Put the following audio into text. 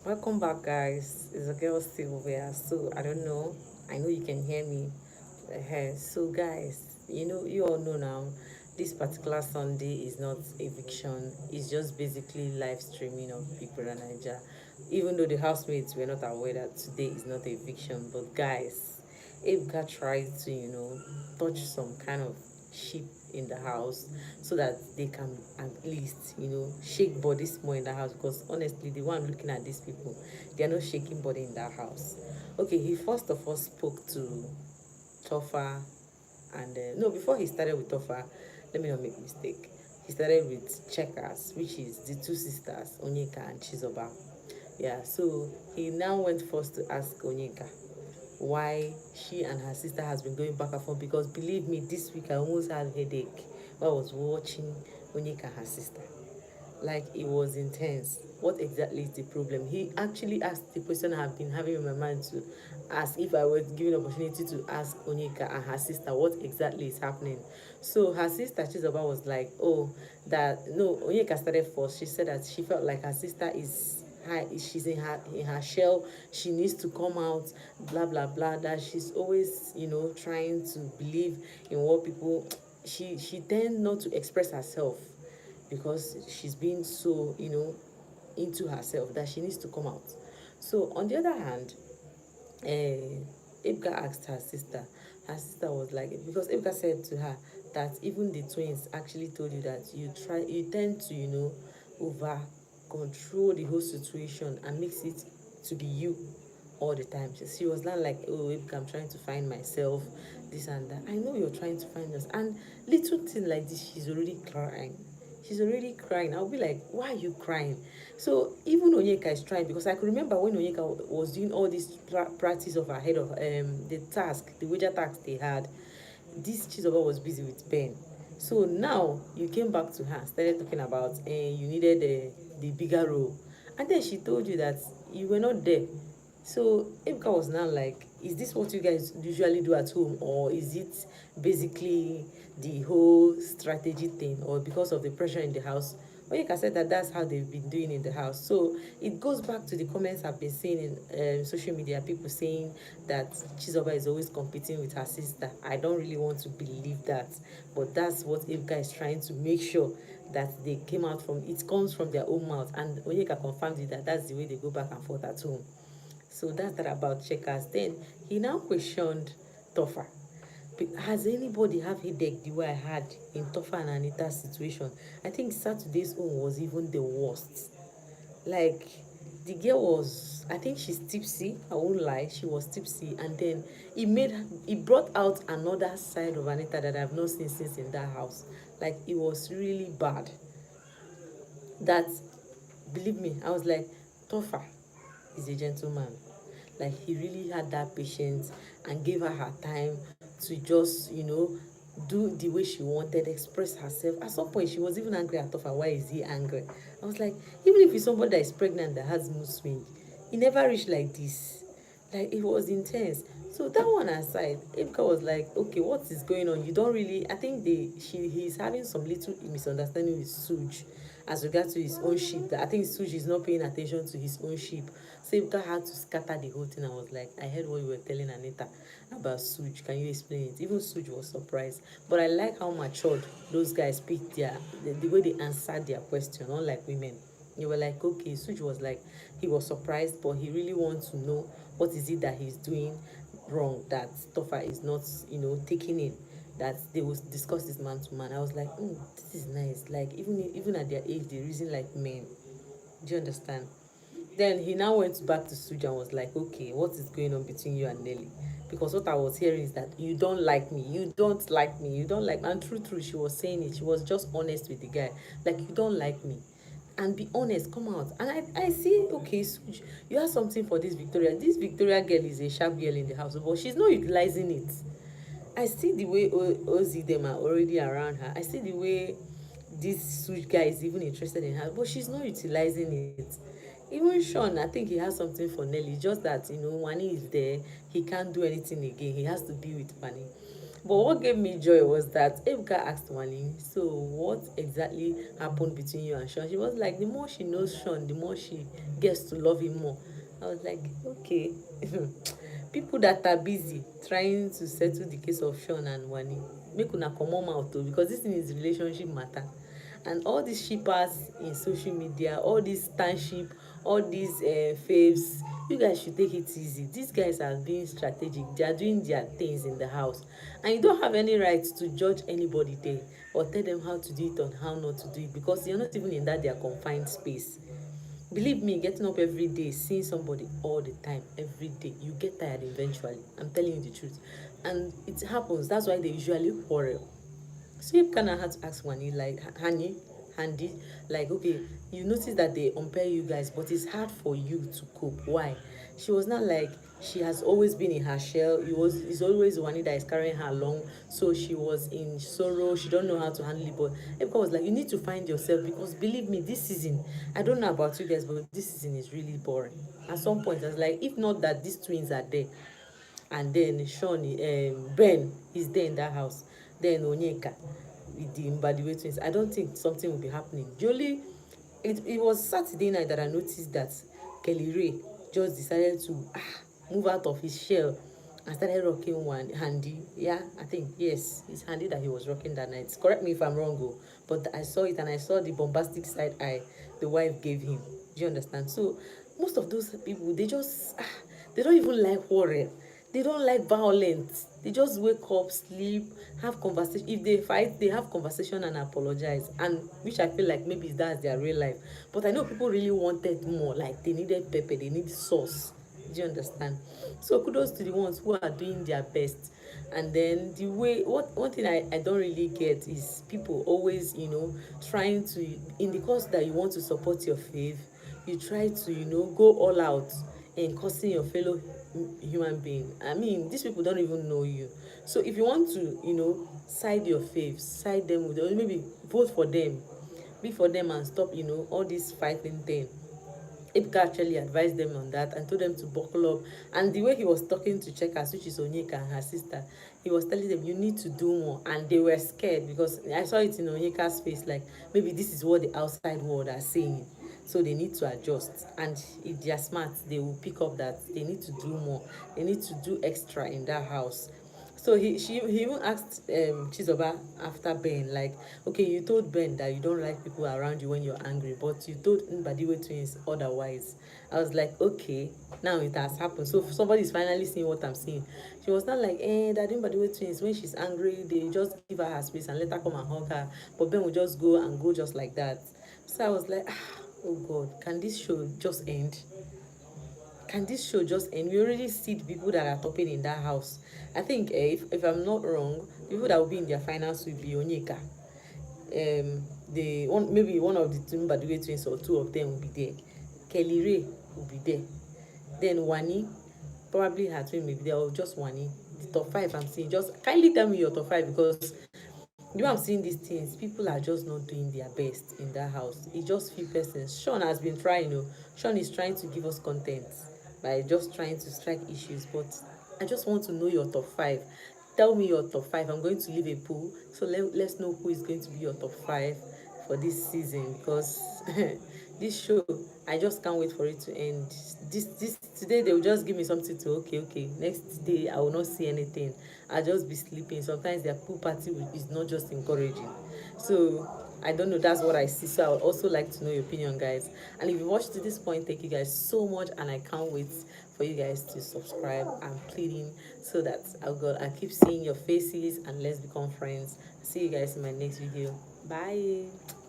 Welcome back, guys. It's a girl Sylvia. So I don't know. I know you can hear me. So, guys, you all know now. This particular Sunday is not eviction. It's just basically live streaming of Bbnaija. Even though the housemates were not aware that today is not eviction, but guys, Ebuka tried to touch some kind of sheep in the house so that they can at least shake body small in the house, because honestly the one looking at these people, they are not shaking body in that house. Okay, he first of all spoke to Topher, and no, before he started with Topher, let me not make mistake, he started with Checkers, which is the two sisters, ONYEKA and Chizoba. Yeah, so he now went first to ask ONYEKA why she and her sister has been going back and forth, because believe me, this week I almost had a headache while I was watching Onyeka and her sister. Like, it was intense. What exactly is the problem? He actually asked the question I've been having in my mind to ask, if I were given an opportunity to ask Onyeka and her sister what exactly is happening. So her sister Chizoba was like, oh, that no, Onyeka started first. She said that she felt like her sister is her, she's in her shell, she needs to come out, blah blah blah, that she's always trying to believe in what people, she tend not to express herself because she's been so into herself that she needs to come out. So on the other hand, Ebuka asked her sister was like, because Ebuka said to her that even the twins actually told you that you tend to over control the whole situation and makes it to be you all the time. She was not like, oh, Ebuka, I'm trying to find myself, this and that. I know you're trying to find us, and little thing like this, she's already crying. She's already crying. I'll be like, why are you crying? So even Onyeka is trying, because I could remember when Onyeka was doing all this practice of ahead of the task, the wager task they had. This Chizoba was busy with Ben. So now you came back to her, started talking about you needed the bigger role, and then she told you that you were not there. So Ebuka was now like, is this what you guys usually do at home, or is it basically the whole strategy thing, or because of the pressure in the house? Onyeka said that that's how they've been doing in the house. So it goes back to the comments I've been seeing in social media, people saying that Chizoba is always competing with her sister. I don't really want to believe that, but that's what Ebuka is trying to make sure that they came out from. It comes from their own mouth, and Onyeka confirmed it that that's the way they go back and forth at home. So that's that about Checkers. Then he now questioned Topher. Has anybody have headache the way I had in Topher and Anita's situation? I think Saturday's own was even the worst. Like, the girl was, I think she's tipsy, I won't lie, she was tipsy, and then it brought out another side of Anita that I've not seen since in that house. Like, it was really bad. That, believe me, I was like, Topher is a gentleman. Like, he really had that patience and gave her time to just do the way she wanted, express herself. At some point she was even angry at Topher. Why is he angry? I was like, even if it's somebody that is pregnant that has mood swing, he never reached like this. Like, it was intense. So that one aside, Ebuka was like, okay, what is going on? You don't really, I think he's having some little misunderstanding with Sooj as regards to his own sheep. That I think Sooj is not paying attention to his own sheep. So Ebuka had to scatter the whole thing. I was like, I heard what you were telling Anita about Sooj. Can you explain it? Even Sooj was surprised. But I like how matured those guys picked the way they answered their question, unlike women. They were like, okay, Suj was like, he was surprised, but he really wants to know what is it that he's doing wrong, that Topher is not, taking in, that they will discuss this man to man. I was like, this is nice. Like, even at their age, they reason like men. Do you understand? Then he now went back to Suja and was like, okay, what is going on between you and Nelly? Because what I was hearing is that you don't like me, you don't like me, you don't like me. And true, she was saying it. She was just honest with the guy. Like, you don't like me. And be honest, come out. And I see, okay, Suj, you have something for this Victoria. This Victoria girl is a sharp girl in the house, but she's not utilizing it. I see the way Ozzy them are already around her. I see the way this Suj guy is even interested in her, but she's not utilizing it. Even Sean, I think he has something for Nelly. Just that Wanni is there, he can't do anything again. He has to be with Wanni. But what gave me joy was that Ebuka asked Wanni, so what exactly happened between you and Sean? She was like, the more she knows Sean, the more she gets to love him more. I was like, okay. People that are busy trying to settle the case of Sean and Wanni, make una comot mouth o, because this thing is relationship matter. And all these shippers in social media, all these stanship, all these faves, you guys should take it easy. These guys are being strategic, they are doing their things in the house, and you don't have any right to judge anybody there or tell them how to do it or how not to do it, because you're not even in that their confined space. Believe me, getting up every day, seeing somebody all the time, every day, you get tired eventually. I'm telling you the truth. And it happens. That's why they usually quarrel. So you kind of had to ask Wanni, like, Handi, like, okay, you notice that they compare you guys, but it's hard for you to cope. Why? She was not like, she has always been in her shell. It's always Wanni that is carrying her along. So she was in sorrow. She don't know how to handle it. But Ebuka was like, you need to find yourself, because believe me, this season, I don't know about you guys, but this season is really boring. At some point, I was like, if not that these twins are there, and then Sean, Ben is there in that house, then ONYEKA with the Mbadiwe twins, I don't think something will be happening. Jolly, it was Saturday night that I noticed that Kelly Ray just decided to move out of his shell and started rocking one Handi. Yeah, I think yes, it's Handi that he was rocking that night. Correct me if I'm wrong, oh, but I saw it and I saw the bombastic side eye the wife gave him. Do you understand? So most of those people, they just they don't even like quarrel. They don't like violence. They just wake up, sleep, have conversation. If they fight, they have conversation and apologize, and which I feel like maybe that's their real life. But I know people really wanted more, like they needed pepper, they need sauce. Do you understand? So kudos to the ones who are doing their best. And then the way, what one thing I don't really get is people always, trying to, in the cause that you want to support your faith, you try to, go all out and cursing your fellow human being. I mean, these people don't even know you. So if you want to, side your faith, side them with, or maybe vote for them, be for them, and stop, all this fighting thing. Ebuka actually advised them on that and told them to buckle up. And the way he was talking to checkers, which is ONYEKA and her sister, he was telling them, you need to do more. And they were scared, because I saw it in ONYEKA's face, like, maybe this is what the outside world are saying. So they need to adjust. And if they are smart, they will pick up that they need to do more. They need to do extra in that house. So he even asked Chizoba after Ben, like, okay, you told Ben that you don't like people around you when you're angry, but you told Mbadiwe twins otherwise. I was like, okay, now it has happened. So somebody is finally seeing what I'm seeing. She was not like, that Mbadiwe twins, when she's angry, they just give her space and let her come and hug her. But Ben will just go and go just like that. So I was like, oh God, can this show just end? Can this show just end? We already see the people that are topping in that house. I think if I'm not wrong, the people that will be in their finals will be ONYEKA. The one, maybe one of the two Mbadiwe twins or two of them will be there. Kelly Ray will be there. Then Wanni, probably her twin may be there, or just Wanni. The top five I'm seeing. Just kindly tell me your top five, because you know I'm seeing these things. People are just not doing their best in that house. It's just few persons. Sean has been trying, Sean is trying to give us content by just trying to strike issues. But I just want to know your top five. Tell me your top five. I'm going to leave a poll. So let's know who is going to be your top five for this season, because this show, I just can't wait for it to end. This today they will just give me something to, okay, next day I will not see anything. I'll just be sleeping. Sometimes their pool party is not just encouraging. So I don't know, that's what I see. So I would also like to know your opinion, guys. And if you watched to this point, thank you guys so much, and I can't wait for you guys to subscribe. I'm pleading so that I keep seeing your faces, and let's become friends. See you guys in my next video. Bye.